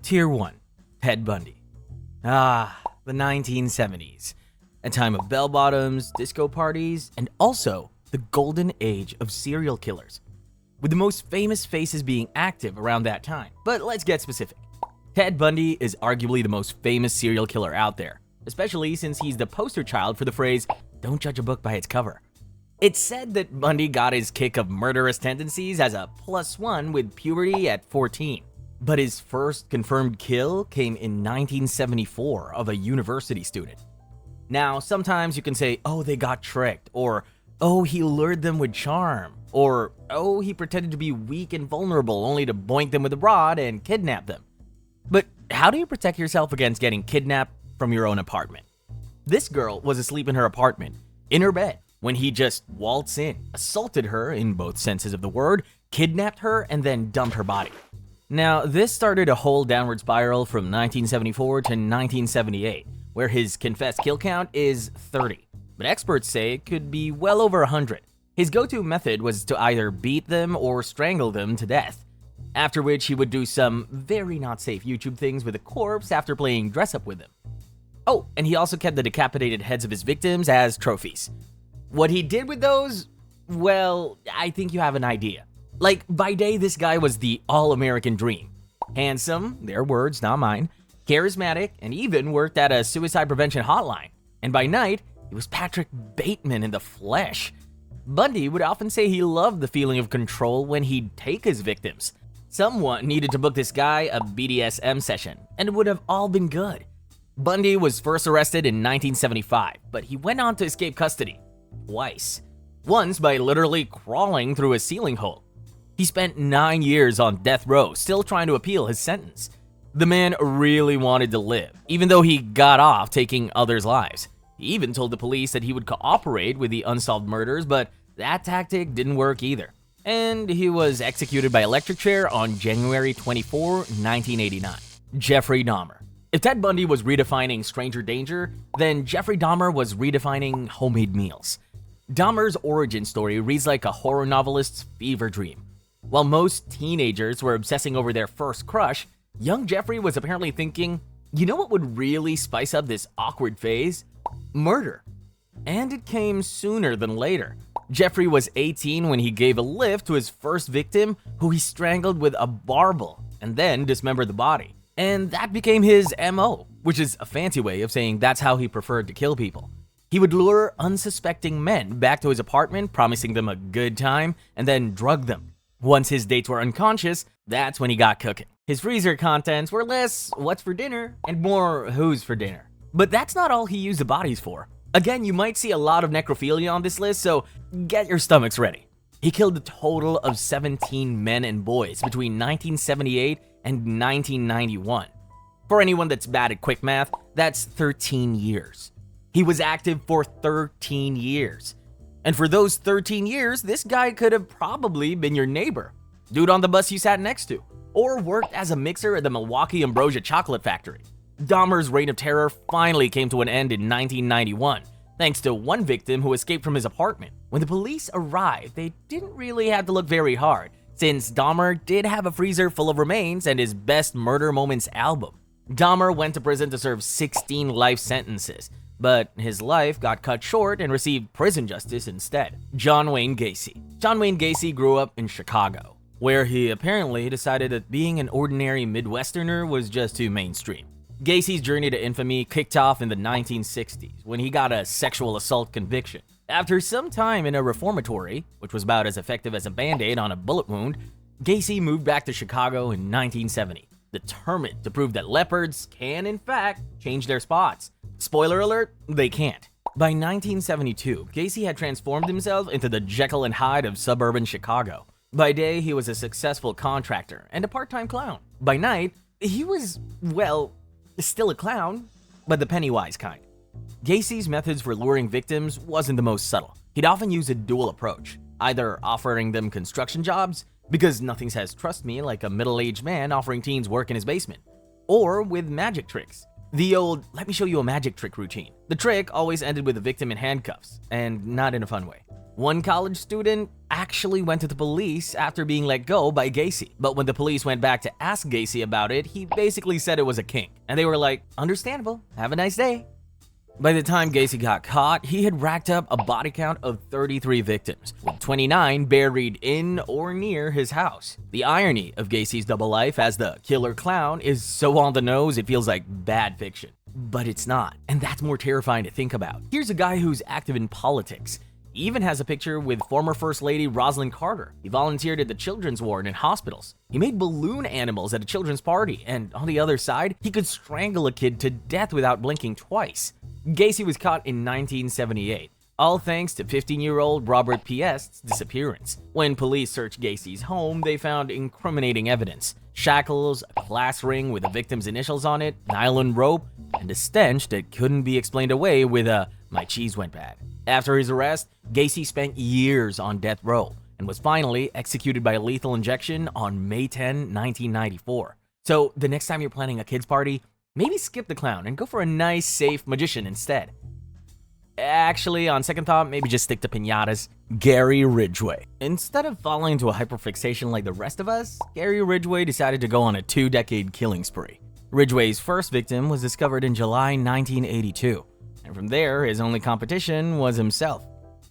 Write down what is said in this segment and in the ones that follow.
Tier 1. Ted Bundy. The 1970s. A time of bell-bottoms, disco parties, and also the golden age of serial killers, with the most famous faces being active around that time. But let's get specific. Ted Bundy is arguably the most famous serial killer out there, especially since he's the poster child for the phrase, "Don't judge a book by its cover." It's said that Bundy got his kick of murderous tendencies as a +1 with puberty at 14. But his first confirmed kill came in 1974 of a university student. Now, sometimes you can say, oh, they got tricked, or oh, he lured them with charm, or oh, he pretended to be weak and vulnerable only to boink them with a rod and kidnap them. But how do you protect yourself against getting kidnapped from your own apartment? This girl was asleep in her apartment, in her bed, when he just waltzed in, assaulted her in both senses of the word, kidnapped her, and then dumped her body. Now, this started a whole downward spiral from 1974 to 1978, where his confessed kill count is 30, but experts say it could be well over 100. His go-to method was to either beat them or strangle them to death, after which he would do some very not safe YouTube things with a corpse after playing dress-up with them. Oh, and he also kept the decapitated heads of his victims as trophies. What he did with those? Well, I think you have an idea. Like, by day, this guy was the all-American dream. Handsome, their words, not mine, charismatic, and even worked at a suicide prevention hotline. And by night, he was Patrick Bateman in the flesh. Bundy would often say he loved the feeling of control when he'd take his victims. Someone needed to book this guy a BDSM session, and it would have all been good. Bundy was first arrested in 1975, but he went on to escape custody twice. Once by literally crawling through a ceiling hole. He spent 9 years on death row, still trying to appeal his sentence. The man really wanted to live, even though he got off taking others' lives. He even told the police that he would cooperate with the unsolved murders, but that tactic didn't work either. And he was executed by electric chair on January 24, 1989. Jeffrey Dahmer. If Ted Bundy was redefining stranger danger, then Jeffrey Dahmer was redefining homemade meals. Dahmer's origin story reads like a horror novelist's fever dream. While most teenagers were obsessing over their first crush, young Jeffrey was apparently thinking, you know what would really spice up this awkward phase? Murder. And it came sooner than later. Jeffrey was 18 when he gave a lift to his first victim, who he strangled with a barbel and then dismembered the body. And that became his MO, which is a fancy way of saying that's how he preferred to kill people. He would lure unsuspecting men back to his apartment, promising them a good time, and then drug them. Once his dates were unconscious, that's when he got cooking. His freezer contents were less what's for dinner and more who's for dinner. But that's not all he used the bodies for. Again, you might see a lot of necrophilia on this list, so get your stomachs ready. He killed a total of 17 men and boys between 1978 and 1991. For anyone that's bad at quick math, that's 13 years. He was active for 13 years. And for those 13 years, this guy could have probably been your neighbor, dude on the bus you sat next to, or worked as a mixer at the Milwaukee Ambrosia Chocolate Factory. Dahmer's reign of terror finally came to an end in 1991, thanks to one victim who escaped from his apartment. When the police arrived, they didn't really have to look very hard, since Dahmer did have a freezer full of remains and his Best Murder Moments album. Dahmer went to prison to serve 16 life sentences, but his life got cut short and received prison justice instead. John Wayne Gacy. John Wayne Gacy grew up in Chicago, where he apparently decided that being an ordinary Midwesterner was just too mainstream. Gacy's journey to infamy kicked off in the 1960s when he got a sexual assault conviction. After some time in a reformatory, which was about as effective as a band-aid on a bullet wound, Gacy moved back to Chicago in 1970, determined to prove that leopards can, in fact, change their spots. Spoiler alert, they can't. By 1972, Gacy had transformed himself into the Jekyll and Hyde of suburban Chicago. By day, he was a successful contractor and a part-time clown. By night, he was, well, still a clown, but the Pennywise kind. Gacy's methods for luring victims wasn't the most subtle. He'd often use a dual approach, either offering them construction jobs, because nothing says trust me like a middle-aged man offering teens work in his basement, or with magic tricks. The old, let me show you a magic trick routine. The trick always ended with the victim in handcuffs, and not in a fun way. One college student actually went to the police after being let go by Gacy. But when the police went back to ask Gacy about it, he basically said it was a kink. And they were like, understandable, have a nice day. By the time Gacy got caught, he had racked up a body count of 33 victims, with 29 buried in or near his house. The irony of Gacy's double life as the killer clown is so on the nose it feels like bad fiction. But it's not, and that's more terrifying to think about. Here's a guy who's active in politics. He even has a picture with former First Lady Rosalynn Carter. He volunteered at the children's ward in hospitals. He made balloon animals at a children's party, and on the other side, he could strangle a kid to death without blinking twice. Gacy was caught in 1978, all thanks to 15-year-old Robert Piest's disappearance. When police searched Gacy's home, they found incriminating evidence: shackles, a class ring with the victim's initials on it, nylon rope, and a stench that couldn't be explained away with a "my cheese went bad." After his arrest, Gacy spent years on death row and was finally executed by lethal injection on May 10, 1994. So the next time you're planning a kid's party, maybe skip the clown and go for a nice, safe magician instead. Actually, on second thought, maybe just stick to piñatas. Gary Ridgway. Instead of falling into a hyperfixation like the rest of us, Gary Ridgway decided to go on a 2-decade killing spree. Ridgway's first victim was discovered in July 1982, and from there, his only competition was himself.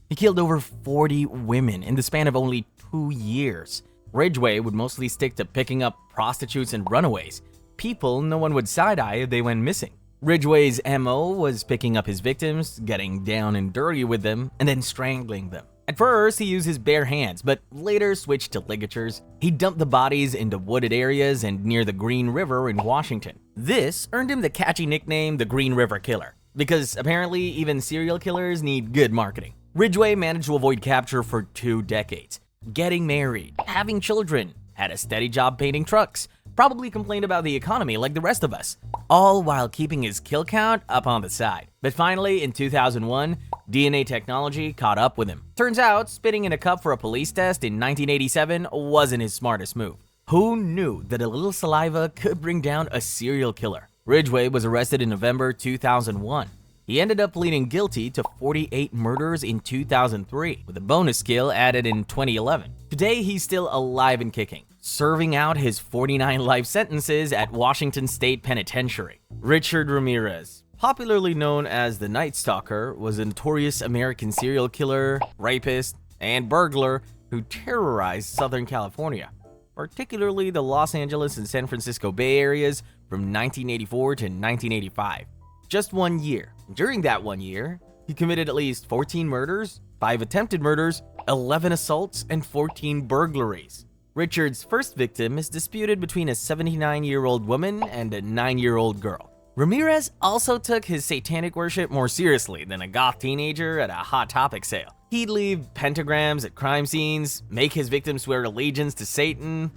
He killed over 40 women in the span of only 2 years. Ridgway would mostly stick to picking up prostitutes and runaways, people no one would side-eye if they went missing. Ridgway's MO was picking up his victims, getting down and dirty with them, and then strangling them. At first, he used his bare hands, but later switched to ligatures. He dumped the bodies into wooded areas and near the Green River in Washington. This earned him the catchy nickname, the Green River Killer, because apparently even serial killers need good marketing. Ridgway managed to avoid capture for 2 decades, getting married, having children, had a steady job painting trucks, probably complained about the economy like the rest of us, all while keeping his kill count up on the side. But finally, in 2001, DNA technology caught up with him. Turns out, spitting in a cup for a police test in 1987 wasn't his smartest move. Who knew that a little saliva could bring down a serial killer? Ridgway was arrested in November 2001. He ended up pleading guilty to 48 murders in 2003, with a bonus skill added in 2011. Today, he's still alive and kicking, serving out his 49 life sentences at Washington State Penitentiary. Richard Ramirez, popularly known as the Night Stalker, was a notorious American serial killer, rapist, and burglar who terrorized Southern California, particularly the Los Angeles and San Francisco Bay areas from 1984 to 1985. Just 1 year. During that 1 year, he committed at least 14 murders, 5 attempted murders, 11 assaults, and 14 burglaries. Richard's first victim is disputed between a 79-year-old woman and a 9-year-old girl. Ramirez also took his satanic worship more seriously than a goth teenager at a Hot Topic sale. He'd leave pentagrams at crime scenes, make his victims swear allegiance to Satan,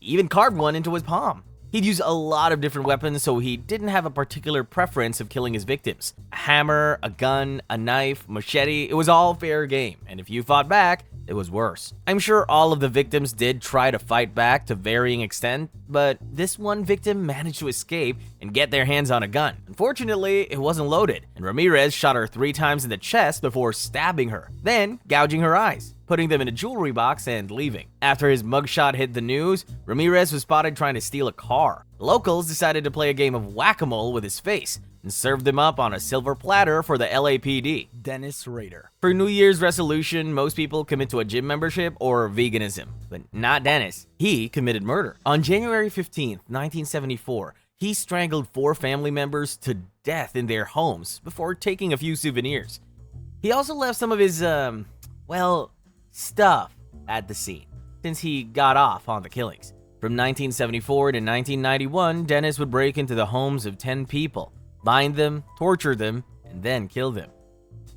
even carved one into his palm. He'd use a lot of different weapons, so he didn't have a particular preference of killing his victims. A hammer, a gun, a knife, machete, it was all fair game, and if you fought back, it was worse. I'm sure all of the victims did try to fight back to varying extent, but this one victim managed to escape and get their hands on a gun. Unfortunately, it wasn't loaded, and Ramirez shot her 3 times in the chest before stabbing her, then gouging her eyes, putting them in a jewelry box and leaving. After his mugshot hit the news, Ramirez was spotted trying to steal a car. Locals decided to play a game of whack-a-mole with his face and served him up on a silver platter for the LAPD. Dennis Rader. For New Year's resolution, most people commit to a gym membership or veganism, but not Dennis. He committed murder. On January 15th, 1974, he strangled 4 family members to death in their homes before taking a few souvenirs. He also left some of his, stuff at the scene, since he got off on the killings. From 1974 to 1991, Dennis would break into the homes of 10 people, bind them, torture them, and then kill them.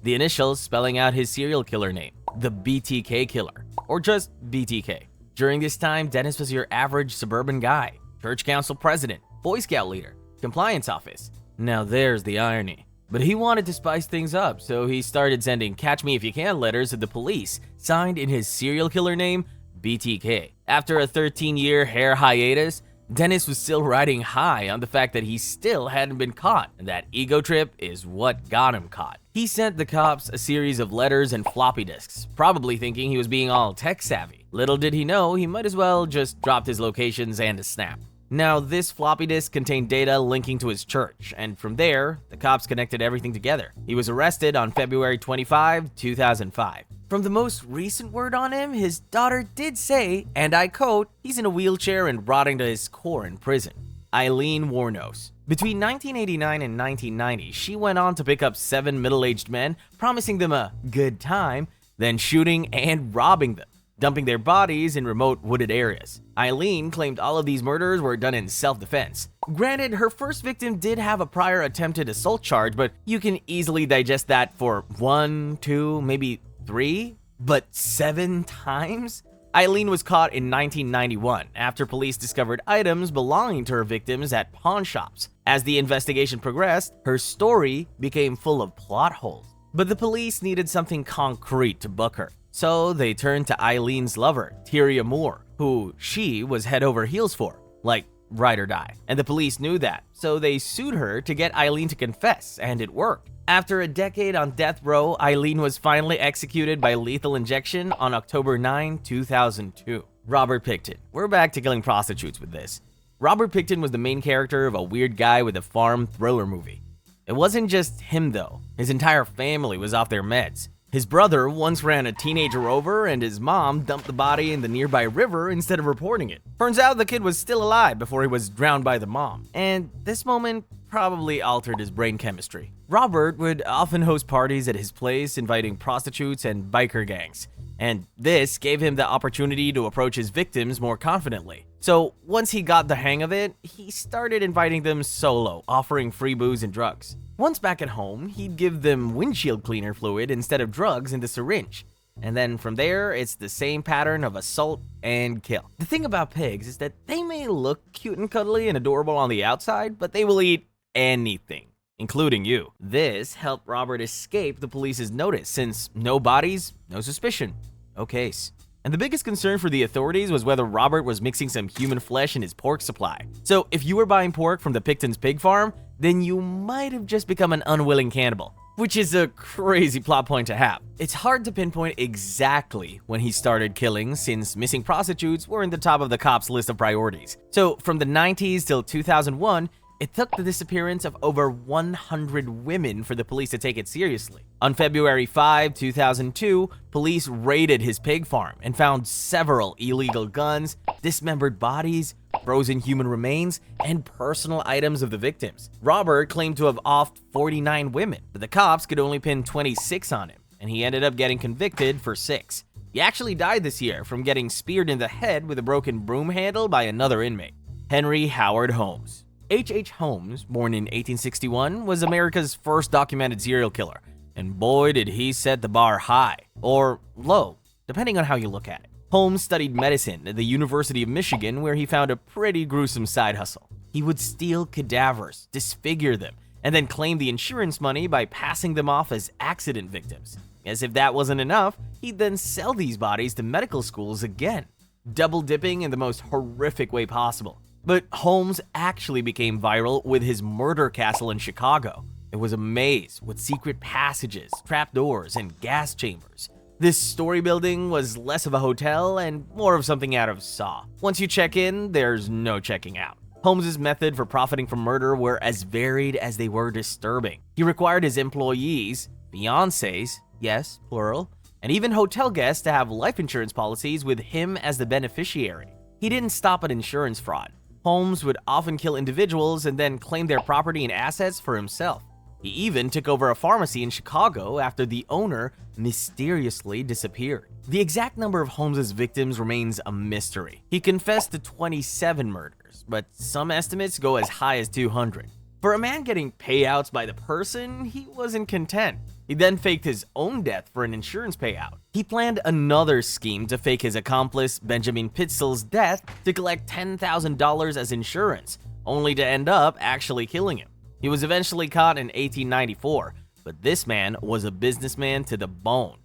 The initials spelling out his serial killer name, the BTK Killer, or just BTK. During this time, Dennis was your average suburban guy, church council president, Boy Scout leader, compliance office. Now there's the irony. But he wanted to spice things up, so he started sending catch me if you can letters to the police, signed in his serial killer name, BTK. After a 13-year hair hiatus, Dennis was still riding high on the fact that he still hadn't been caught, and that ego trip is what got him caught. He sent the cops a series of letters and floppy disks, probably thinking he was being all tech-savvy. Little did he know, he might as well just dropped his locations and a snap. Now, this floppy disk contained data linking to his church, and from there, the cops connected everything together. He was arrested on February 25, 2005. From the most recent word on him, his daughter did say, and I quote, he's in a wheelchair and rotting to his core in prison. Aileen Wuornos. Between 1989 and 1990, she went on to pick up 7 middle-aged men, promising them a good time, then shooting and robbing them, dumping their bodies in remote wooded areas. Aileen claimed all of these murders were done in self-defense. Granted, her first victim did have a prior attempted assault charge, but you can easily digest that for 1, 2, maybe 3, but 7 times? Aileen was caught in 1991 after police discovered items belonging to her victims at pawn shops. As the investigation progressed, her story became full of plot holes. But the police needed something concrete to book her. So they turned to Eileen's lover, Tyria Moore, who she was head over heels for, like ride or die. And the police knew that, so they sued her to get Aileen to confess, and it worked. After a decade on death row, Aileen was finally executed by lethal injection on October 9, 2002. Robert Pickton. We're back to killing prostitutes with this. Robert Pickton was the main character of a weird guy with a farm thriller movie. It wasn't just him though. His entire family was off their meds. His brother once ran a teenager over and his mom dumped the body in the nearby river instead of reporting it. Turns out the kid was still alive before he was drowned by the mom. And this moment probably altered his brain chemistry. Robert would often host parties at his place, inviting prostitutes and biker gangs. And this gave him the opportunity to approach his victims more confidently. So once he got the hang of it, he started inviting them solo, offering free booze and drugs. Once back at home, he'd give them windshield cleaner fluid instead of drugs in the syringe. And then from there, it's the same pattern of assault and kill. The thing about pigs is that they may look cute and cuddly and adorable on the outside, but they will eat anything, including you. This helped Robert escape the police's notice, since no bodies, no suspicion, no case. And the biggest concern for the authorities was whether Robert was mixing some human flesh in his pork supply. So if you were buying pork from the Pickton's pig farm, then you might have just become an unwilling cannibal, which is a crazy plot point to have. It's hard to pinpoint exactly when he started killing, since missing prostitutes were in the top of the cops' list of priorities. So from the 90s till 2001, it took the disappearance of over 100 women for the police to take it seriously. On February 5, 2002, police raided his pig farm and found several illegal guns, dismembered bodies, frozen human remains, and personal items of the victims. Robert claimed to have offed 49 women, but the cops could only pin 26 on him, and he ended up getting convicted for 6. He actually died this year from getting speared in the head with a broken broom handle by another inmate. Henry Howard Holmes. H.H. Holmes, born in 1861, was America's first documented serial killer, and boy did he set the bar high, or low, depending on how you look at it. Holmes studied medicine at the University of Michigan, where he found a pretty gruesome side hustle. He would steal cadavers, disfigure them, and then claim the insurance money by passing them off as accident victims. As if that wasn't enough, he'd then sell these bodies to medical schools again, double dipping in the most horrific way possible. But Holmes actually became viral with his murder castle in Chicago. It was a maze with secret passages, trapdoors, and gas chambers. This story building was less of a hotel and more of something out of Saw. Once you check in, there's no checking out. Holmes' method for profiting from murder were as varied as they were disturbing. He required his employees, fiancés, yes, plural, and even hotel guests to have life insurance policies with him as the beneficiary. He didn't stop at insurance fraud. Holmes would often kill individuals and then claim their property and assets for himself. He even took over a pharmacy in Chicago after the owner mysteriously disappeared. The exact number of Holmes' victims remains a mystery. He confessed to 27 murders, but some estimates go as high as 200. For a man getting payouts by the person, he wasn't content. He then faked his own death for an insurance payout. He planned another scheme to fake his accomplice Benjamin Pitzel's death to collect $10,000 as insurance, only to end up actually killing him. He was eventually caught in 1894, but this man was a businessman to the bone.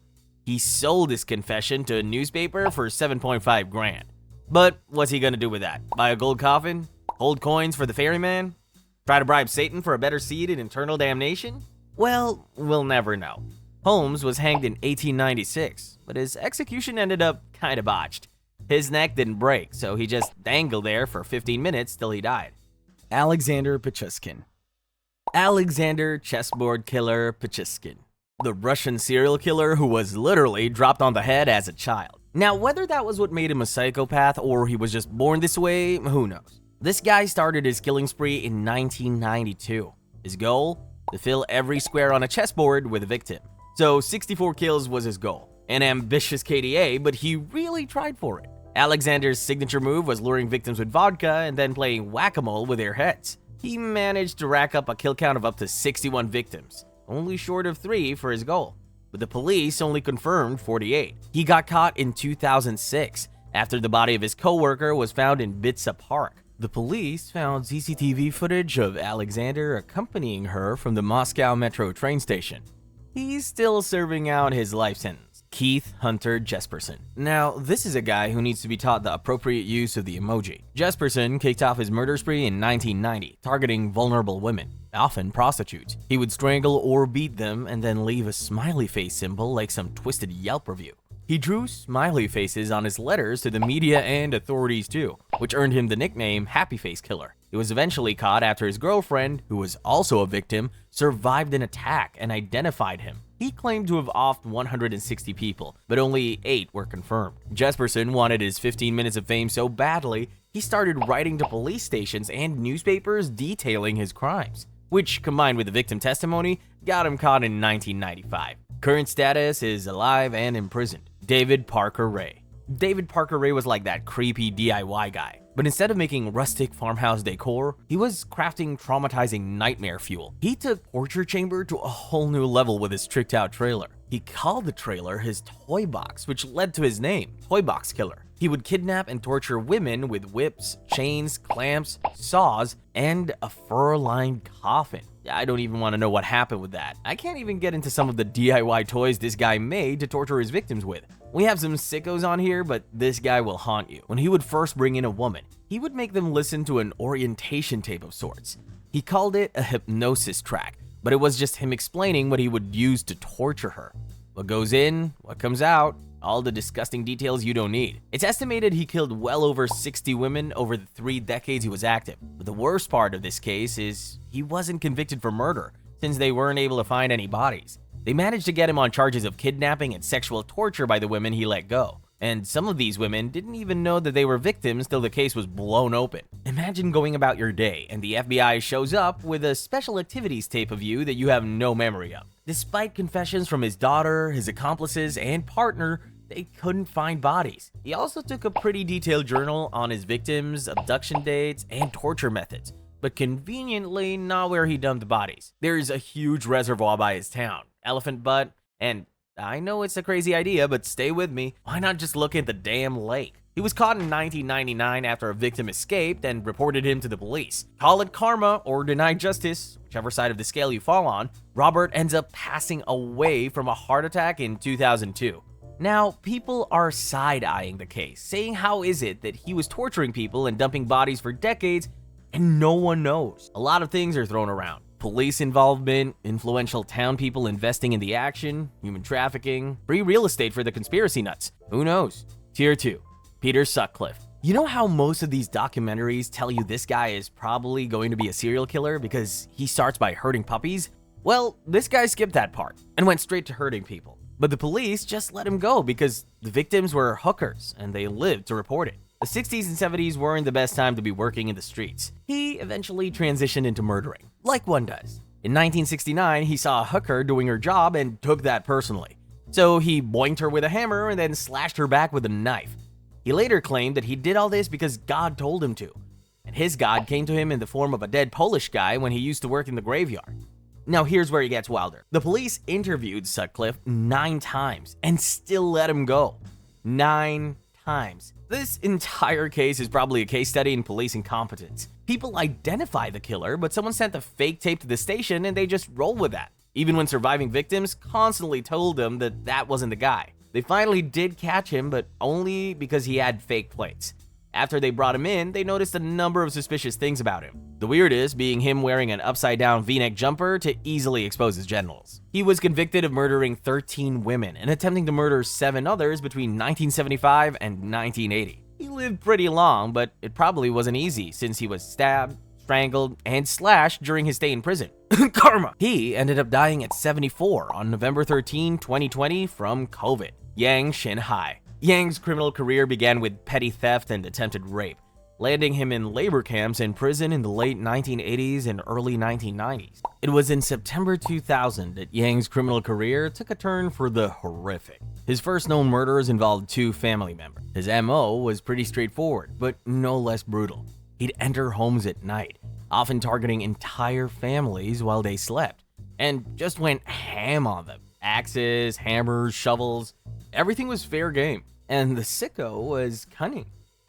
He sold his confession to a newspaper for $7.5 grand. But what's he gonna do with that? Buy a gold coffin? Hold coins for the ferryman? Try to bribe Satan for a better seat in eternal damnation? Well, we'll never know. Holmes was hanged in 1896, but his execution ended up kinda botched. His neck didn't break, so he just dangled there for 15 minutes till he died. Alexander Pichushkin. Alexander Chessboard Killer Pichushkin, the Russian serial killer who was literally dropped on the head as a child. Now, whether that was what made him a psychopath or he was just born this way, who knows. This guy started his killing spree in 1992. His goal? To fill every square on a chessboard with a victim. So 64 kills was his goal. An ambitious KDA, but he really tried for it. Alexander's signature move was luring victims with vodka and then playing whack-a-mole with their heads. He managed to rack up a kill count of up to 61 victims, only short of 3 for his goal. But the police only confirmed 48. He got caught in 2006 after the body of his co-worker was found in Bitsa Park. The police found CCTV footage of Alexander accompanying her from the Moscow Metro train station. He's still serving out his life sentence. Keith Hunter Jesperson. Now, this is a guy who needs to be taught the appropriate use of the emoji. Jesperson kicked off his murder spree in 1990, targeting vulnerable women, often prostitutes. He would strangle or beat them and then leave a smiley face symbol like some twisted Yelp review. He drew smiley faces on his letters to the media and authorities too, which earned him the nickname Happy Face Killer. He was eventually caught after his girlfriend, who was also a victim, survived an attack and identified him. He claimed to have offed 160 people, but only 8 were confirmed. Jesperson wanted his 15 minutes of fame so badly, he started writing to police stations and newspapers detailing his crimes, which, combined with the victim testimony, got him caught in 1995. Current status is alive and imprisoned. David Parker Ray. David Parker Ray was like that creepy DIY guy, but instead of making rustic farmhouse decor, he was crafting traumatizing nightmare fuel. He took torture chamber to a whole new level with his tricked out trailer. He called the trailer his toy box, which led to his name, Toy Box Killer. He would kidnap and torture women with whips, chains, clamps, saws, and a fur-lined coffin. I don't even want to know what happened with that. I can't even get into some of the DIY toys this guy made to torture his victims with. We have some sickos on here, but this guy will haunt you. When he would first bring in a woman, he would make them listen to an orientation tape of sorts. He called it a hypnosis track, but it was just him explaining what he would use to torture her. What goes in, what comes out, all the disgusting details you don't need. It's estimated he killed well over 60 women over the 3 decades he was active. But the worst part of this case is he wasn't convicted for murder, since they weren't able to find any bodies. They managed to get him on charges of kidnapping and sexual torture by the women he let go. And some of these women didn't even know that they were victims till the case was blown open. Imagine going about your day and the FBI shows up with a special activities tape of you that you have no memory of. Despite confessions from his daughter, his accomplices, and partner, they couldn't find bodies. He also took a pretty detailed journal on his victims, abduction dates, and torture methods, but conveniently not where he dumped the bodies. There's a huge reservoir by his town, Elephant Butt, and I know it's a crazy idea, but stay with me. Why not just look at the damn lake? He was caught in 1999 after a victim escaped and reported him to the police. Call it karma or deny justice, whichever side of the scale you fall on. Robert ends up passing away from a heart attack in 2002. Now, people are side-eyeing the case, saying how is it that he was torturing people and dumping bodies for decades and no one knows. A lot of things are thrown around. Police involvement, influential town people investing in the action, human trafficking, free real estate for the conspiracy nuts. Who knows? Tier 2. Peter Sutcliffe. You know how most of these documentaries tell you this guy is probably going to be a serial killer because he starts by hurting puppies? Well, this guy skipped that part and went straight to hurting people. But the police just let him go because the victims were hookers and they lived to report it. The 60s and 70s weren't the best time to be working in the streets. He eventually transitioned into murdering, like one does. In 1969, he saw a hooker doing her job and took that personally. So he boinked her with a hammer and then slashed her back with a knife. He later claimed that he did all this because God told him to. And his God came to him in the form of a dead Polish guy when he used to work in the graveyard. Now here's where he gets wilder. The police interviewed Sutcliffe 9 times and still let him go. 9 times. This entire case is probably a case study in police incompetence. People identify the killer, but someone sent the fake tape to the station and they just roll with that. Even when surviving victims constantly told them that that wasn't the guy. They finally did catch him, but only because he had fake plates. After they brought him in, they noticed a number of suspicious things about him. The weirdest being him wearing an upside-down V-neck jumper to easily expose his genitals. He was convicted of murdering 13 women and attempting to murder 7 others between 1975 and 1980. He lived pretty long, but it probably wasn't easy since he was stabbed, strangled, and slashed during his stay in prison. Karma! He ended up dying at 74 on November 13, 2020 from COVID. Yang Xinhai. Yang's criminal career began with petty theft and attempted rape, landing him in labor camps and prison in the late 1980s and early 1990s. It was in September 2000 that Yang's criminal career took a turn for the horrific. His first known murders involved 2 family members. His MO was pretty straightforward, but no less brutal. He'd enter homes at night, often targeting entire families while they slept, and just went ham on them. Axes, hammers, shovels, everything was fair game. And the sicko was cunning.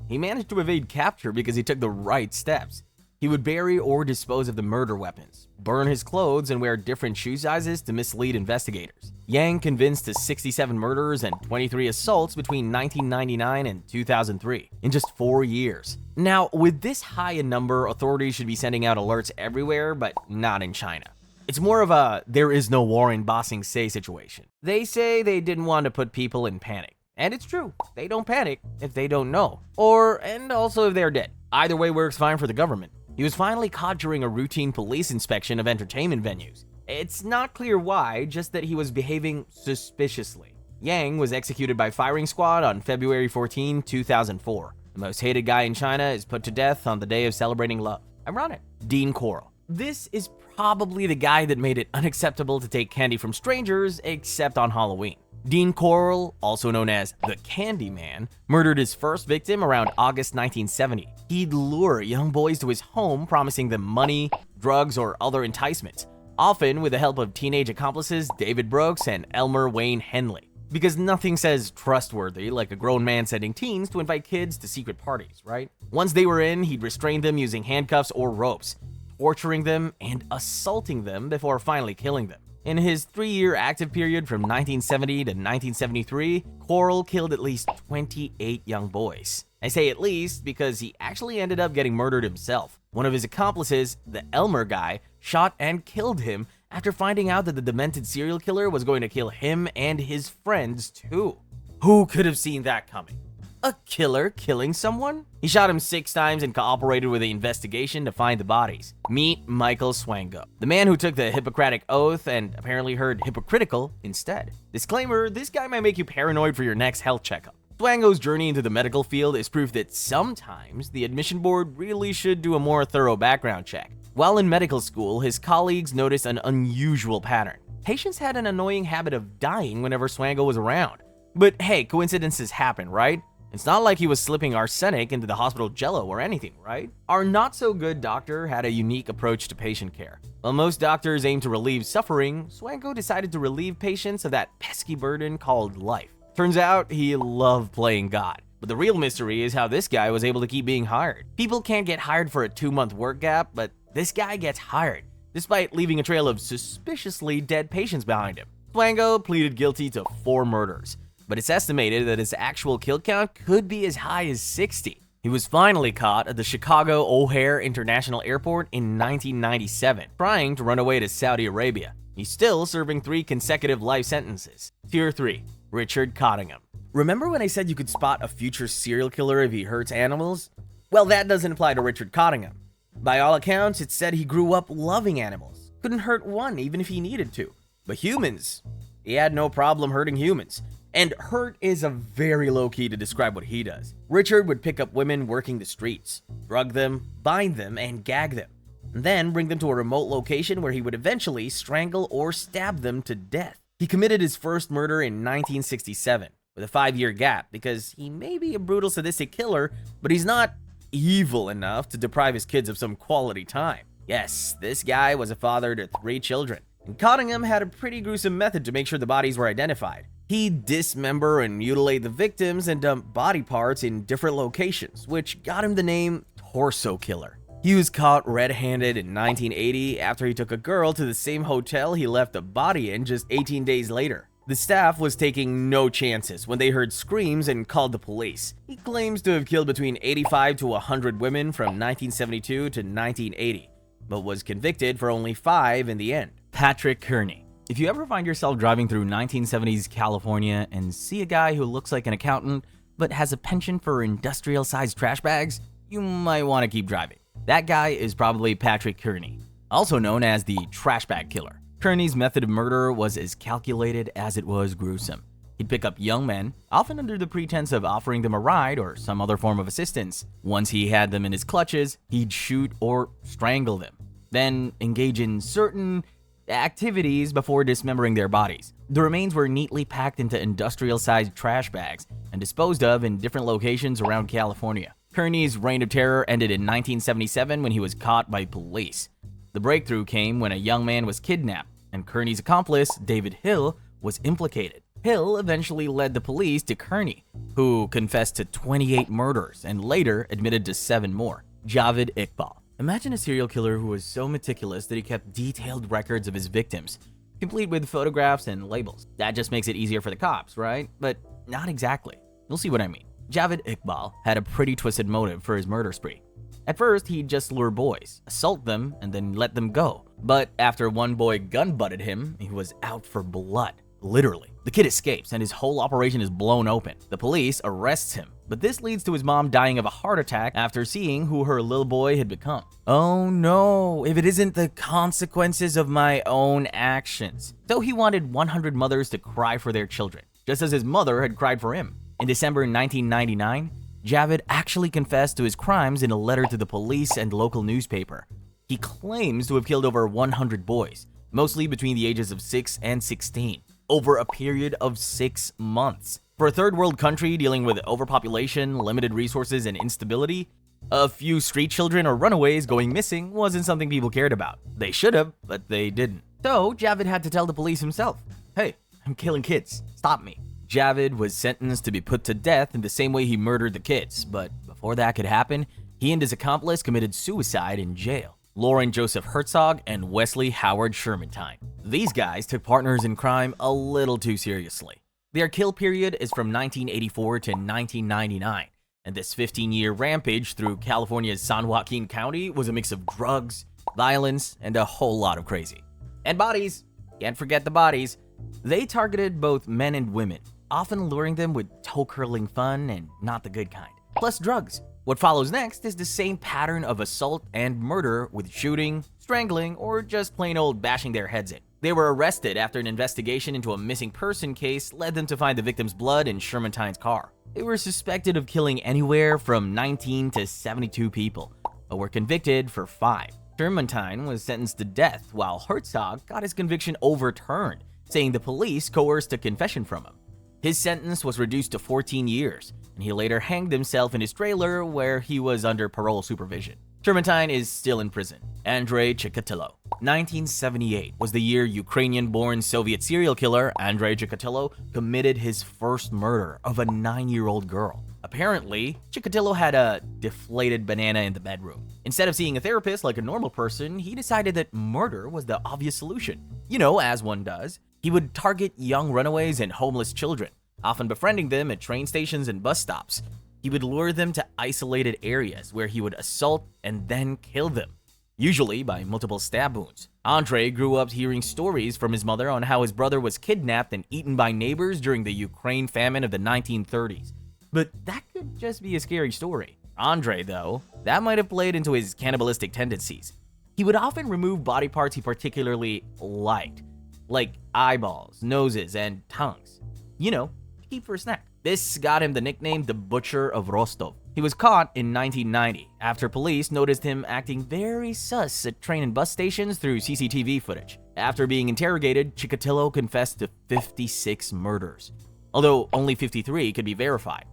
He managed to evade capture because he took the right steps. He would bury or dispose of the murder weapons, burn his clothes, and wear different shoe sizes to mislead investigators. Yang convinced to 67 murders and 23 assaults between 1999 and 2003, in just 4 years. Now, with this high a number, authorities should be sending out alerts everywhere, but not in China. It's more of a there is no war in Ba Sing Se situation. They say they didn't want to put people in panic. And it's true, they don't panic if they don't know, and also if they're dead. Either way works fine for the government. He was finally caught during a routine police inspection of entertainment venues. It's not clear why, just that he was behaving suspiciously. Yang was executed by firing squad on February 14, 2004. The most hated guy in China is put to death on the day of celebrating love. Ironic. Dean Corll. This is probably the guy that made it unacceptable to take candy from strangers, except on Halloween. Dean Corll, also known as the Candyman, murdered his first victim around August 1970. He'd lure young boys to his home, promising them money, drugs, or other enticements, often with the help of teenage accomplices David Brooks and Elmer Wayne Henley. Because nothing says trustworthy like a grown man sending teens to invite kids to secret parties, right? Once they were in, he'd restrain them using handcuffs or ropes, torturing them and assaulting them before finally killing them. In his 3-year active period from 1970 to 1973, Corll killed at least 28 young boys. I say at least because he actually ended up getting murdered himself. One of his accomplices, the Elmer guy, shot and killed him after finding out that the demented serial killer was going to kill him and his friends too. Who could have seen that coming? A killer killing someone? He shot him 6 times and cooperated with the investigation to find the bodies. Meet Michael Swango, the man who took the Hippocratic Oath and apparently heard hypocritical instead. Disclaimer, this guy might make you paranoid for your next health checkup. Swango's journey into the medical field is proof that sometimes the admission board really should do a more thorough background check. While in medical school, his colleagues noticed an unusual pattern. Patients had an annoying habit of dying whenever Swango was around. But hey, coincidences happen, right? It's not like he was slipping arsenic into the hospital jello or anything, right? Our not-so-good doctor had a unique approach to patient care. While most doctors aim to relieve suffering, Swango decided to relieve patients of that pesky burden called life. Turns out he loved playing God. But the real mystery is how this guy was able to keep being hired. People can't get hired for a 2-month work gap, but this guy gets hired, despite leaving a trail of suspiciously dead patients behind him. Swango pleaded guilty to 4 murders. But it's estimated that his actual kill count could be as high as 60. He was finally caught at the Chicago O'Hare International Airport in 1997, trying to run away to Saudi Arabia. He's still serving 3 consecutive life sentences. Tier 3, Richard Cottingham. Remember when I said you could spot a future serial killer if he hurts animals? Well, that doesn't apply to Richard Cottingham. By all accounts, it's said he grew up loving animals. Couldn't hurt one even if he needed to. But humans, he had no problem hurting humans. And hurt is a very low key to describe what he does. Richard would pick up women working the streets, drug them, bind them, and gag them, and then bring them to a remote location where he would eventually strangle or stab them to death. He committed his first murder in 1967, with a 5-year gap, because he may be a brutal sadistic killer, but he's not evil enough to deprive his kids of some quality time. Yes, this guy was a father to 3 children, and Cottingham had a pretty gruesome method to make sure the bodies were identified. He'd dismember and mutilate the victims and dump body parts in different locations, which got him the name Torso Killer. He was caught red-handed in 1980 after he took a girl to the same hotel he left the body in just 18 days later. The staff was taking no chances when they heard screams and called the police. He claims to have killed between 85 to 100 women from 1972 to 1980, but was convicted for only 5 in the end. Patrick Kearney. If you ever find yourself driving through 1970s California and see a guy who looks like an accountant but has a penchant for industrial-sized trash bags, you might want to keep driving. That guy is probably Patrick Kearney, also known as the trash bag killer. Kearney's method of murder was as calculated as it was gruesome. He'd pick up young men, often under the pretense of offering them a ride or some other form of assistance. Once he had them in his clutches, he'd shoot or strangle them, then engage in certain activities before dismembering their bodies. The remains were neatly packed into industrial-sized trash bags and disposed of in different locations around California. Kearney's reign of terror ended in 1977 when he was caught by police. The breakthrough came when a young man was kidnapped, and Kearney's accomplice, David Hill, was implicated. Hill eventually led the police to Kearney, who confessed to 28 murders and later admitted to 7 more. Javed Iqbal. Imagine a serial killer who was so meticulous that he kept detailed records of his victims, complete with photographs and labels. That just makes it easier for the cops, right? But not exactly. You'll see what I mean. Javed Iqbal had a pretty twisted motive for his murder spree. At first, he'd just lure boys, assault them, and then let them go. But after one boy gun-butted him, he was out for blood. Literally. The kid escapes, and his whole operation is blown open. The police arrests him, but this leads to his mom dying of a heart attack after seeing who her little boy had become. Oh no, if it isn't the consequences of my own actions. So he wanted 100 mothers to cry for their children, just as his mother had cried for him. In December 1999, Javed actually confessed to his crimes in a letter to the police and local newspaper. He claims to have killed over 100 boys, mostly between the ages of 6 and 16, over a period of 6 months. For a third world country dealing with overpopulation, limited resources, and instability, a few street children or runaways going missing wasn't something people cared about. They should have, but they didn't. So Javed had to tell the police himself, "Hey, I'm killing kids, stop me." Javed was sentenced to be put to death in the same way he murdered the kids, but before that could happen, he and his accomplice committed suicide in jail. Loren Joseph Herzog and Wesley Howard Shermantine. These guys took partners in crime a little too seriously. Their kill period is from 1984 to 1999, and this 15-year rampage through California's San Joaquin County was a mix of drugs, violence, and a whole lot of crazy. And bodies. Can't forget the bodies. They targeted both men and women, often luring them with toe-curling fun and not the good kind, plus drugs. What follows next is the same pattern of assault and murder with shooting, strangling, or just plain old bashing their heads in. They were arrested after an investigation into a missing person case led them to find the victim's blood in Shermantine's car. They were suspected of killing anywhere from 19 to 72 people, but were convicted for 5. Shermantine was sentenced to death, while Herzog got his conviction overturned, saying the police coerced a confession from him. His sentence was reduced to 14 years, and he later hanged himself in his trailer where he was under parole supervision. Shermantine is still in prison. Andrei Chikatilo. 1978 was the year Ukrainian-born Soviet serial killer Andrei Chikatilo committed his first murder of a 9-year-old girl. Apparently, Chikatilo had a deflated banana in the bedroom. Instead of seeing a therapist like a normal person, he decided that murder was the obvious solution. You know, as one does. He would target young runaways and homeless children, often befriending them at train stations and bus stops. He would lure them to isolated areas where he would assault and then kill them, usually by multiple stab wounds. Andrei grew up hearing stories from his mother on how his brother was kidnapped and eaten by neighbors during the Ukraine famine of the 1930s. But that could just be a scary story. Andrei, though, that might have played into his cannibalistic tendencies. He would often remove body parts he particularly liked, like eyeballs, noses, and tongues. You know, to keep for a snack. This got him the nickname the Butcher of Rostov. He was caught in 1990 after police noticed him acting very sus at train and bus stations through CCTV footage. After being interrogated, Chikatilo confessed to 56 murders, although only 53 could be verified.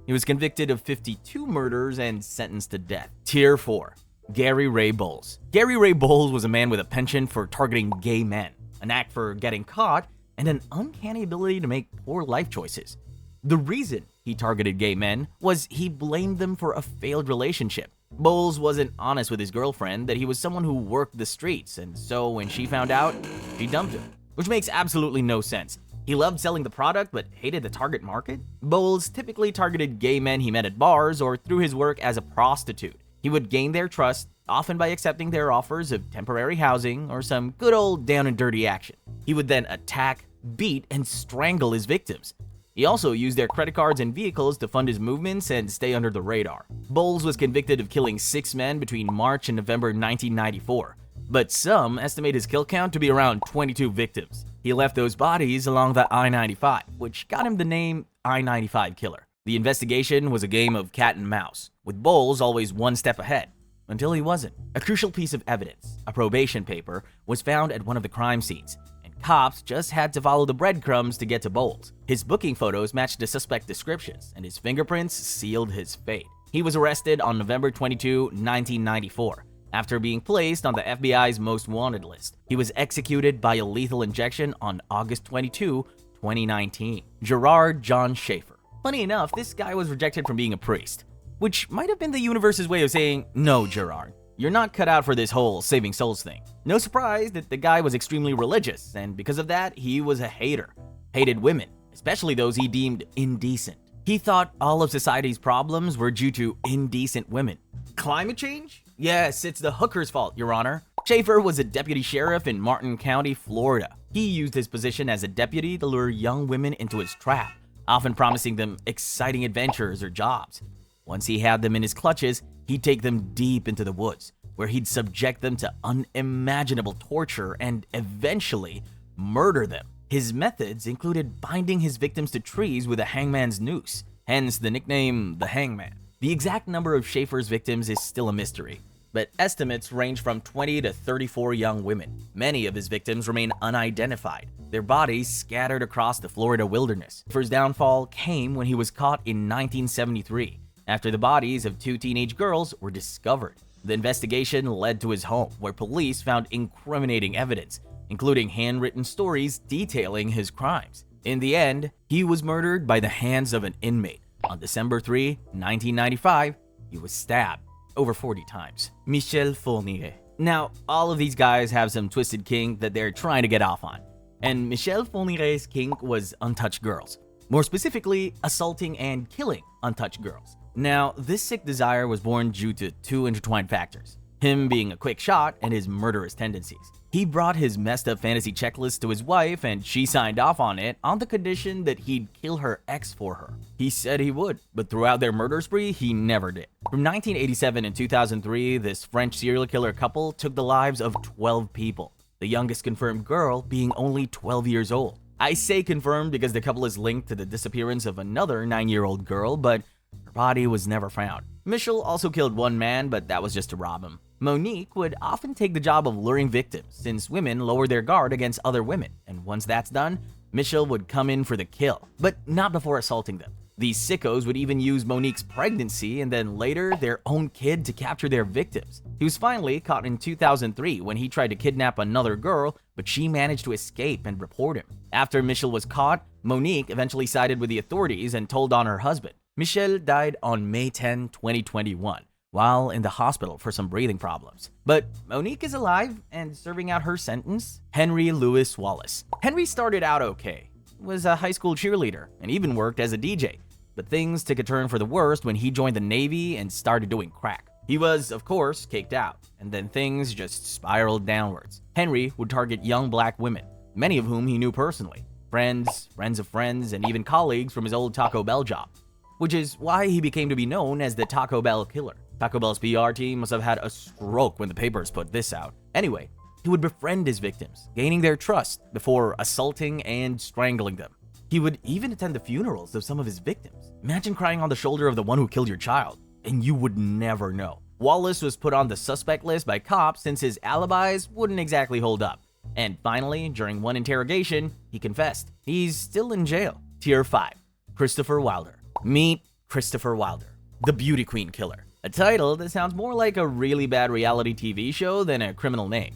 He was convicted of 52 murders and sentenced to death. Tier 4. Gary Ray Bowles. Gary Ray Bowles was a man with a penchant for targeting gay men, a knack for getting caught, and an uncanny ability to make poor life choices. The reason he targeted gay men was he blamed them for a failed relationship. Bowles wasn't honest with his girlfriend that he was someone who worked the streets, and so when she found out, she dumped him. Which makes absolutely no sense. He loved selling the product but hated the target market. Bowles typically targeted gay men he met at bars or through his work as a prostitute. He would gain their trust, often by accepting their offers of temporary housing or some good old down and dirty action. He would then attack, beat, and strangle his victims. He also used their credit cards and vehicles to fund his movements and stay under the radar. Bowles was convicted of killing 6 men between March and November 1994, but some estimate his kill count to be around 22 victims. He left those bodies along the I-95, which got him the name I-95 Killer. The investigation was a game of cat and mouse, with Bowles always one step ahead, until he wasn't. A crucial piece of evidence, a probation paper, was found at one of the crime scenes, and cops just had to follow the breadcrumbs to get to Bowles. His booking photos matched the suspect descriptions, and his fingerprints sealed his fate. He was arrested on November 22, 1994, after being placed on the FBI's most wanted list. He was executed by a lethal injection on August 22, 2019. Gerard John Schaefer. Funny enough, this guy was rejected from being a priest, which might have been the universe's way of saying, no, Gerard, you're not cut out for this whole saving souls thing. No surprise that the guy was extremely religious, and because of that, he was a hater. Hated women, especially those he deemed indecent. He thought all of society's problems were due to indecent women. Climate change? Yes, it's the hookers' fault, Your Honor. Schaefer was a deputy sheriff in Martin County, Florida. He used his position as a deputy to lure young women into his trap, often promising them exciting adventures or jobs. Once he had them in his clutches, he'd take them deep into the woods, where he'd subject them to unimaginable torture and eventually murder them. His methods included binding his victims to trees with a hangman's noose, hence the nickname the Hangman. The exact number of Schaefer's victims is still a mystery, but estimates range from 20 to 34 young women. Many of his victims remain unidentified, their bodies scattered across the Florida wilderness. Schaefer's downfall came when he was caught in 1973, after the bodies of 2 teenage girls were discovered. The investigation led to his home, where police found incriminating evidence, including handwritten stories detailing his crimes. In the end, he was murdered by the hands of an inmate. On December 3, 1995, he was stabbed over 40 times. Michel Fourniret. Now, all of these guys have some twisted kink that they're trying to get off on, and Michel Fourniret's kink was untouched girls. More specifically, assaulting and killing untouched girls. Now, this sick desire was born due to 2 intertwined factors: him being a quick shot and his murderous tendencies. He brought his messed up fantasy checklist to his wife, and she signed off on it on the condition that he'd kill her ex for her. He said he would, but throughout their murder spree, he never did. From 1987 and 2003, this French serial killer couple took the lives of 12 people, the youngest confirmed girl being only 12 years old. I say confirmed because the couple is linked to the disappearance of another 9-year-old girl, but her body was never found. Michel also killed 1 man, but that was just to rob him. Monique would often take the job of luring victims, since women lower their guard against other women, and once that's done, Michel would come in for the kill, but not before assaulting them. These sickos would even use Monique's pregnancy and then later their own kid to capture their victims. He was finally caught in 2003 when he tried to kidnap another girl, but she managed to escape and report him. After Michel was caught, Monique eventually sided with the authorities and told on her husband. Michel died on May 10, 2021. While in the hospital for some breathing problems. But Monique is alive and serving out her sentence. Henry Louis Wallace. Henry started out okay, was a high school cheerleader, and even worked as a DJ. But things took a turn for the worst when he joined the Navy and started doing crack. He was, of course, kicked out, and then things just spiraled downwards. Henry would target young black women, many of whom he knew personally. Friends, friends of friends, and even colleagues from his old Taco Bell job. Which is why he became to be known as the Taco Bell Killer. Taco Bell's PR team must have had a stroke when the papers put this out. Anyway, he would befriend his victims, gaining their trust before assaulting and strangling them. He would even attend the funerals of some of his victims. Imagine crying on the shoulder of the one who killed your child, and you would never know. Wallace was put on the suspect list by cops since his alibis wouldn't exactly hold up. And finally, during one interrogation, he confessed. He's still in jail. Tier 5. Christopher Wilder. Meet Christopher Wilder, the Beauty Queen Killer. A title that sounds more like a really bad reality TV show than a criminal name.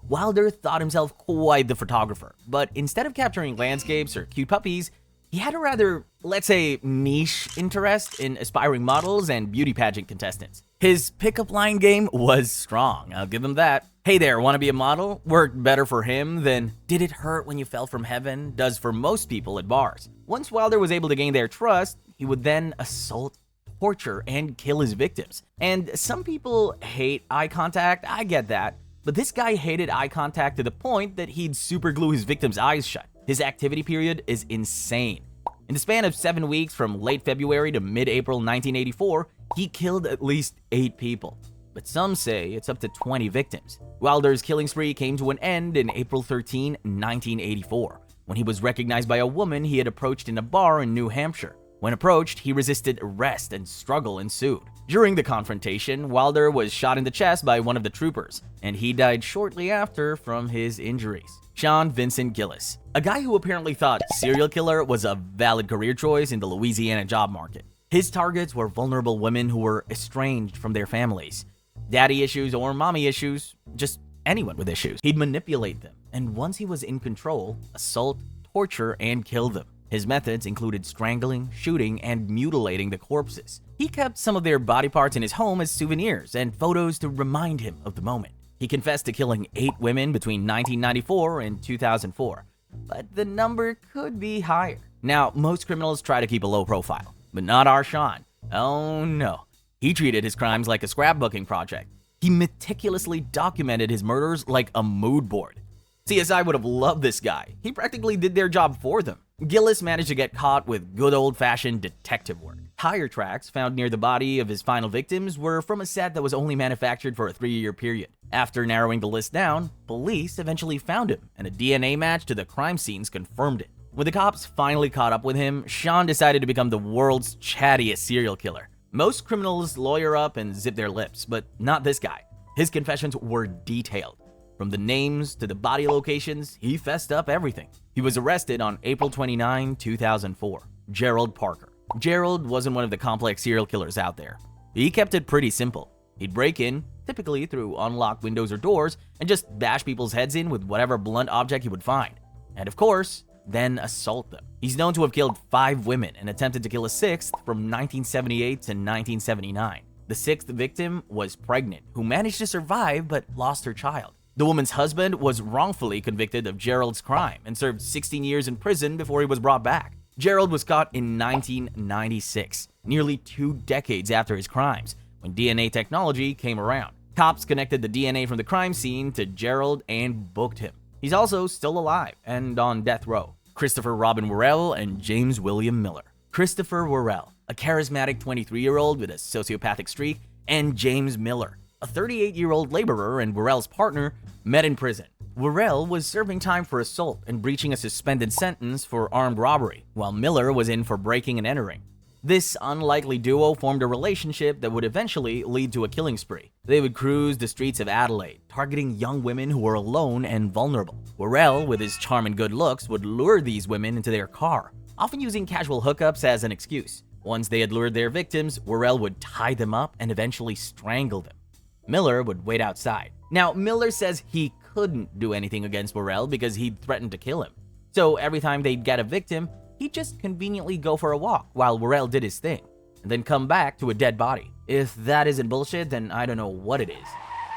Wilder thought himself quite the photographer, but instead of capturing landscapes or cute puppies, he had a rather, let's say, niche interest in aspiring models and beauty pageant contestants. His pickup line game was strong, I'll give him that. Hey there, want to be a model? Worked better for him than Did It Hurt When You Fell From Heaven does for most people at bars. Once Wilder was able to gain their trust, he would then assault, torture, and kill his victims. And some people hate eye contact, I get that, but this guy hated eye contact to the point that he'd superglue his victims' eyes shut. His activity period is insane. In the span of 7 weeks from late February to mid-April 1984, he killed at least 8 people. But some say it's up to 20 victims. Wilder's killing spree came to an end in April 13, 1984, when he was recognized by a woman he had approached in a bar in New Hampshire. When approached, he resisted arrest and struggle ensued. During the confrontation, Wilder was shot in the chest by one of the troopers, and he died shortly after from his injuries. Sean Vincent Gillis, a guy who apparently thought serial killer was a valid career choice in the Louisiana job market. His targets were vulnerable women who were estranged from their families. Daddy issues or mommy issues, just anyone with issues. He'd manipulate them, and once he was in control, assault, torture, and kill them. His methods included strangling, shooting, and mutilating the corpses. He kept some of their body parts in his home as souvenirs and photos to remind him of the moment. He confessed to killing 8 women between 1994 and 2004, but the number could be higher. Now, most criminals try to keep a low profile, but not our Sean. Oh no. He treated his crimes like a scrapbooking project. He meticulously documented his murders like a mood board. CSI would have loved this guy. He practically did their job for them. Gillis managed to get caught with good old-fashioned detective work. Tire tracks found near the body of his final victims were from a set that was only manufactured for a 3-year period. After narrowing the list down, police eventually found him, and a DNA match to the crime scenes confirmed it. When the cops finally caught up with him, Sean decided to become the world's chattiest serial killer. Most criminals lawyer up and zip their lips, but not this guy. His confessions were detailed. From the names to the body locations, he fessed up everything. He was arrested on April 29, 2004. Gerald Parker. Gerald wasn't one of the complex serial killers out there. He kept it pretty simple. He'd break in, typically through unlocked windows or doors, and just bash people's heads in with whatever blunt object he would find. And of course, then assault them. He's known to have killed 5 women and attempted to kill a 6th from 1978 to 1979. The 6th victim was pregnant, who managed to survive but lost her child. The woman's husband was wrongfully convicted of Gerald's crime and served 16 years in prison before he was brought back. Gerald was caught in 1996, nearly 2 decades after his crimes, when DNA technology came around. Cops connected the DNA from the crime scene to Gerald and booked him. He's also still alive and on death row. Christopher Robin Worrell and James William Miller. Christopher Worrell, a charismatic 23-year-old with a sociopathic streak, and James Miller, a 38-year-old laborer and Worrell's partner, met in prison. Worrell was serving time for assault and breaching a suspended sentence for armed robbery, while Miller was in for breaking and entering. This unlikely duo formed a relationship that would eventually lead to a killing spree. They would cruise the streets of Adelaide, targeting young women who were alone and vulnerable. Worrell, with his charm and good looks, would lure these women into their car, often using casual hookups as an excuse. Once they had lured their victims, Worrell would tie them up and eventually strangle them. Miller would wait outside. Now, Miller says he couldn't do anything against Worrell because he'd threatened to kill him. So every time they'd get a victim, he'd just conveniently go for a walk while Worrell did his thing, and then come back to a dead body. If that isn't bullshit, then I don't know what it is.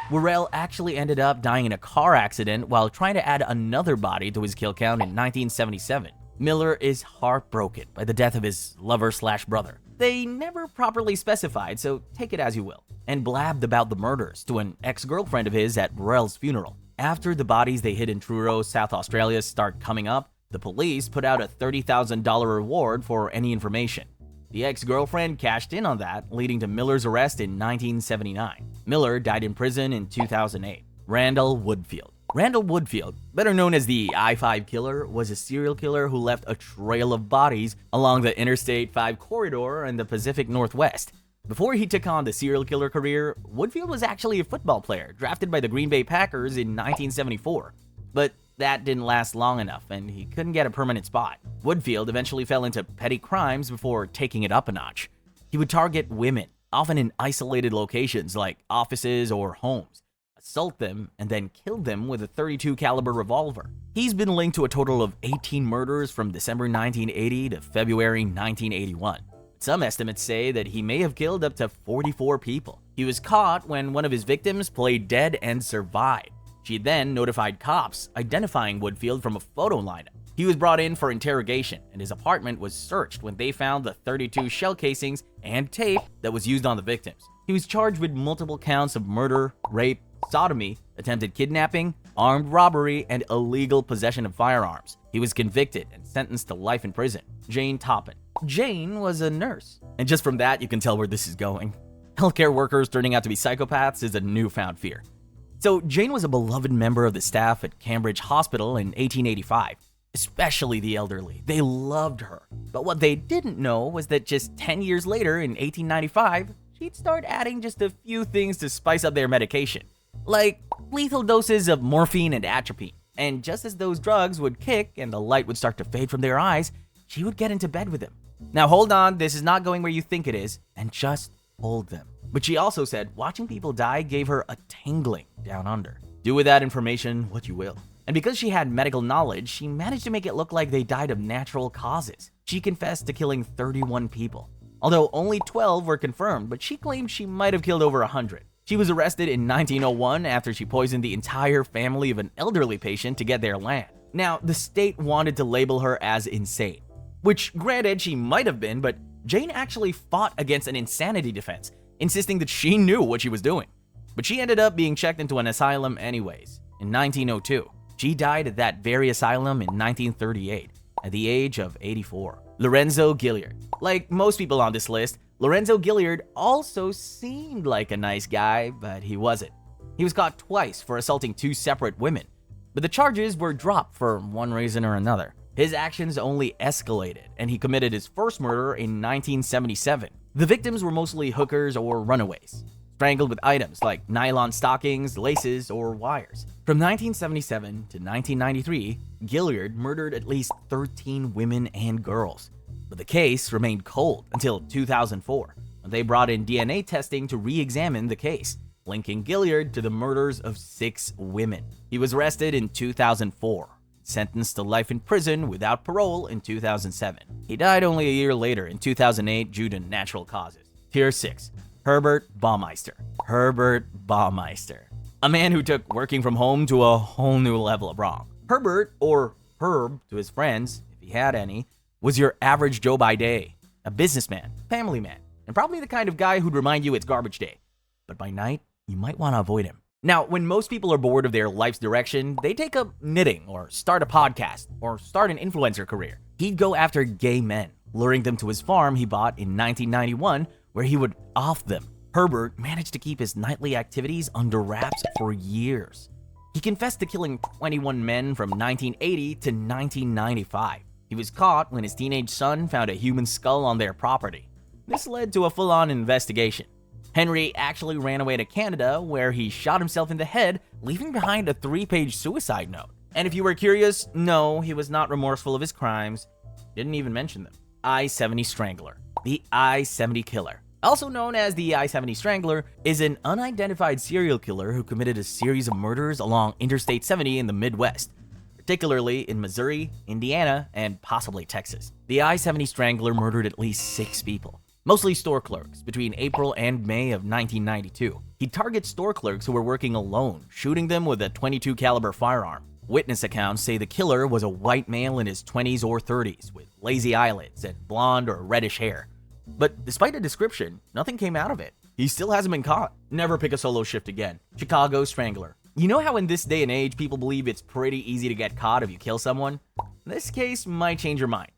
Worrell actually ended up dying in a car accident while trying to add another body to his kill count in 1977. Miller is heartbroken by the death of his lover/brother. They never properly specified, so take it as you will, and blabbed about the murders to an ex-girlfriend of his at Worrell's funeral. After the bodies they hid in Truro, South Australia start coming up, the police put out a $30,000 reward for any information. The ex-girlfriend cashed in on that, leading to Miller's arrest in 1979. Miller died in prison in 2008. Randall Woodfield. Randall Woodfield, better known as the I-5 killer, was a serial killer who left a trail of bodies along the Interstate 5 corridor in the Pacific Northwest. Before he took on the serial killer career, Woodfield was actually a football player drafted by the Green Bay Packers in 1974. But that didn't last long enough, and he couldn't get a permanent spot. Woodfield eventually fell into petty crimes before taking it up a notch. He would target women, often in isolated locations like offices or homes, assault them, and then kill them with a .32 caliber revolver. He's been linked to a total of 18 murders from December 1980 to February 1981. Some estimates say that he may have killed up to 44 people. He was caught when one of his victims played dead and survived. She then notified cops, identifying Woodfield from a photo lineup. He was brought in for interrogation, and his apartment was searched when they found the 32 shell casings and tape that was used on the victims. He was charged with multiple counts of murder, rape, sodomy, attempted kidnapping, armed robbery, and illegal possession of firearms. He was convicted and sentenced to life in prison. Jane Toppin. Jane was a nurse, and just from that you can tell where this is going. Healthcare workers turning out to be psychopaths is a newfound fear. So Jane was a beloved member of the staff at Cambridge Hospital in 1885. Especially the elderly. They loved her. But what they didn't know was that just 10 years later, in 1895, she'd start adding just a few things to spice up their medication. Like lethal doses of morphine and atropine. And just as those drugs would kick and the light would start to fade from their eyes, she would get into bed with him. Now hold on, this is not going where you think it is, and just hold them. But she also said watching people die gave her a tingling down under. Do with that information what you will. And because she had medical knowledge, she managed to make it look like they died of natural causes. She confessed to killing 31 people, although only 12 were confirmed, but she claimed she might have killed over 100. She was arrested in 1901 after she poisoned the entire family of an elderly patient to get their land. Now, the state wanted to label her as insane, which granted she might have been, but Jane actually fought against an insanity defense, insisting that she knew what she was doing. But she ended up being checked into an asylum anyways, in 1902. She died at that very asylum in 1938, at the age of 84. Lorenzo Gilyard. Like most people on this list, Lorenzo Gilyard also seemed like a nice guy, but he wasn't. He was caught twice for assaulting 2 separate women, but the charges were dropped for one reason or another. His actions only escalated, and he committed his first murder in 1977. The victims were mostly hookers or runaways, strangled with items like nylon stockings, laces, or wires. From 1977 to 1993, Gilyard murdered at least 13 women and girls, but the case remained cold until 2004, when they brought in DNA testing to re-examine the case, linking Gilyard to the murders of 6 women. He was arrested in 2004, sentenced to life in prison without parole in 2007. He died only a year later in 2008 due to natural causes. Tier 6. Herbert Baumeister. Herbert Baumeister. A man who took working from home to a whole new level of wrong. Herbert, or Herb to his friends, if he had any, was your average Joe by day. A businessman, family man, and probably the kind of guy who'd remind you it's garbage day. But by night, you might want to avoid him. Now, when most people are bored of their life's direction, they take up knitting, or start a podcast, or start an influencer career. He'd go after gay men, luring them to his farm he bought in 1991, where he would off them. Herbert managed to keep his nightly activities under wraps for years. He confessed to killing 21 men from 1980 to 1995. He was caught when his teenage son found a human skull on their property. This led to a full-on investigation. Henry actually ran away to Canada, where he shot himself in the head, leaving behind a 3-page suicide note. And if you were curious, no, he was not remorseful of his crimes. Didn't even mention them. I-70 Strangler. The I-70 Killer, also known as the I-70 Strangler, is an unidentified serial killer who committed a series of murders along Interstate 70 in the Midwest, particularly in Missouri, Indiana, and possibly Texas. The I-70 Strangler murdered at least 6 people, mostly store clerks, between April and May of 1992. He'd target store clerks who were working alone, shooting them with a .22 caliber firearm. Witness accounts say the killer was a white male in his 20s or 30s with lazy eyelids and blonde or reddish hair. But despite the description, nothing came out of it. He still hasn't been caught. Never pick a solo shift again. Chicago Strangler. You know how in this day and age people believe it's pretty easy to get caught if you kill someone? This case might change your mind.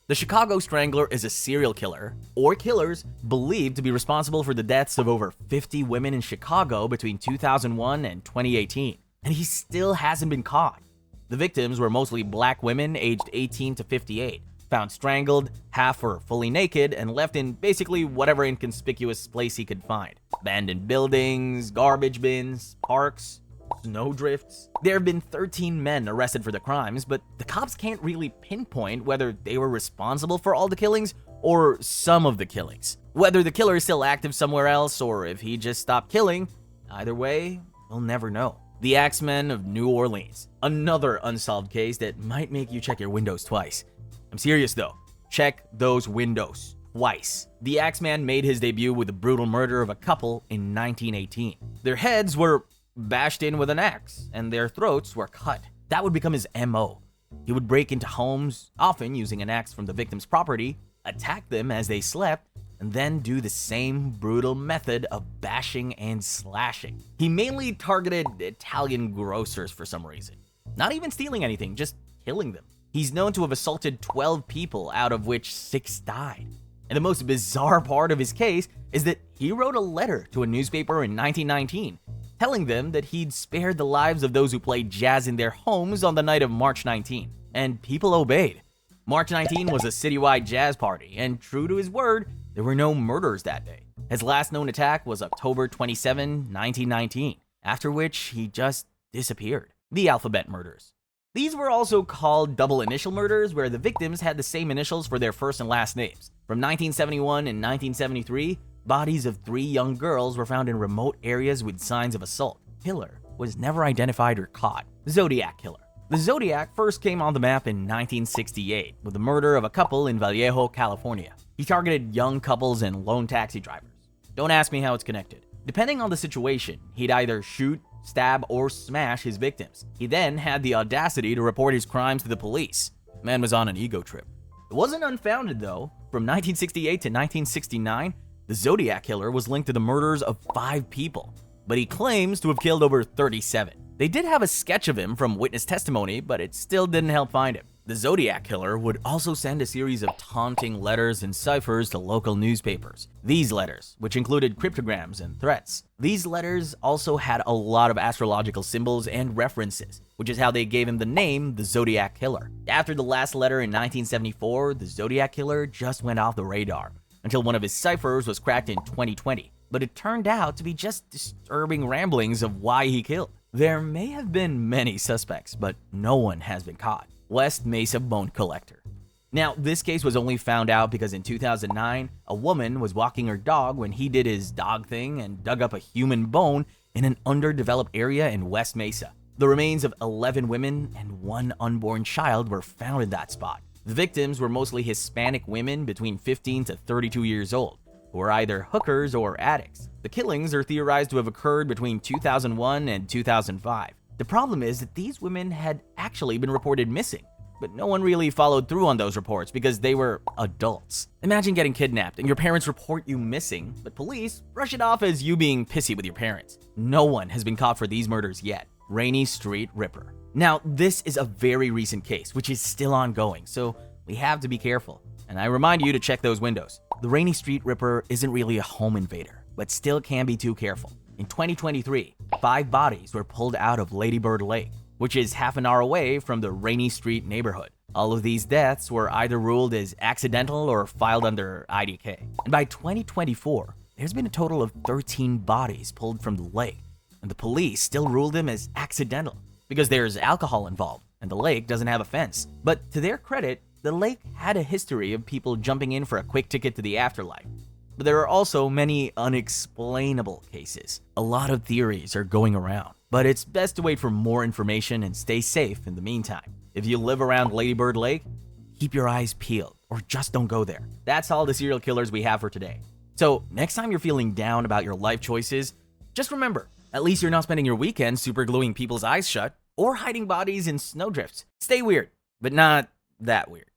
The Chicago Strangler is a serial killer, or killers, believed to be responsible for the deaths of over 50 women in Chicago between 2001 and 2018. And he still hasn't been caught. The victims were mostly black women aged 18 to 58. Found strangled, half or fully naked, and left in basically whatever inconspicuous place he could find. Abandoned buildings, garbage bins, parks, snowdrifts. There have been 13 men arrested for the crimes, but the cops can't really pinpoint whether they were responsible for all the killings or some of the killings. Whether the killer is still active somewhere else or if he just stopped killing, either way, we'll never know. The Axeman of New Orleans. Another unsolved case that might make you check your windows twice. I'm serious though. Check those windows twice. The Axeman made his debut with the brutal murder of a couple in 1918. Their heads were bashed in with an axe, and their throats were cut. That would become his MO. He would break into homes, often using an axe from the victim's property, attack them as they slept, and then do the same brutal method of bashing and slashing. He mainly targeted Italian grocers for some reason. Not even stealing anything, just killing them. He's known to have assaulted 12 people, out of which 6 died. And the most bizarre part of his case is that he wrote a letter to a newspaper in 1919, telling them that he'd spared the lives of those who played jazz in their homes on the night of March 19. And people obeyed. March 19 was a citywide jazz party, and true to his word, there were no murders that day. His last known attack was October 27, 1919, after which he just disappeared. The Alphabet Murders. These were also called double initial murders, where the victims had the same initials for their first and last names. From 1971 and 1973, bodies of 3 young girls were found in remote areas with signs of assault. Killer was never identified or caught. Zodiac Killer. The Zodiac first came on the map in 1968 with the murder of a couple in Vallejo, California. He targeted young couples and lone taxi drivers. Don't ask me how it's connected. Depending on the situation, he'd either shoot, stab, or smash his victims. He then had the audacity to report his crimes to the police. The man was on an ego trip. It wasn't unfounded though. From 1968 to 1969, the Zodiac Killer was linked to the murders of 5 people, but he claims to have killed over 37. They did have a sketch of him from witness testimony, but it still didn't help find him. The Zodiac Killer would also send a series of taunting letters and ciphers to local newspapers. These letters, which included cryptograms and threats. These letters also had a lot of astrological symbols and references, which is how they gave him the name the Zodiac Killer. After the last letter in 1974, the Zodiac Killer just went off the radar, until one of his ciphers was cracked in 2020. But it turned out to be just disturbing ramblings of why he killed. There may have been many suspects, but no one has been caught. West Mesa Bone Collector. Now, this case was only found out because in 2009, a woman was walking her dog when he did his dog thing and dug up a human bone in an underdeveloped area in West Mesa. The remains of 11 women and 1 unborn child were found in that spot. The victims were mostly Hispanic women between 15 to 32 years old, who were either hookers or addicts. The killings are theorized to have occurred between 2001 and 2005. The problem is that these women had actually been reported missing, but no one really followed through on those reports because they were adults. Imagine getting kidnapped and your parents report you missing, but police brush it off as you being pissy with your parents. No one has been caught for these murders yet. Rainy Street Ripper. Now, this is a very recent case, which is still ongoing, so we have to be careful. And I remind you to check those windows. The Rainy Street Ripper isn't really a home invader, but still can be too careful. In 2023, 5 bodies were pulled out of Lady Bird Lake, which is half an hour away from the Rainy Street neighborhood. All of these deaths were either ruled as accidental or filed under IDK. And by 2024, there's been a total of 13 bodies pulled from the lake, and the police still ruled them as accidental because there's alcohol involved and the lake doesn't have a fence. But to their credit, the lake had a history of people jumping in for a quick ticket to the afterlife. But there are also many unexplainable cases. A lot of theories are going around, but it's best to wait for more information and stay safe in the meantime. If you live around Lady Bird Lake, keep your eyes peeled or just don't go there. That's all the serial killers we have for today. So next time you're feeling down about your life choices, just remember, at least you're not spending your weekend super gluing people's eyes shut or hiding bodies in snowdrifts. Stay weird, but not that weird.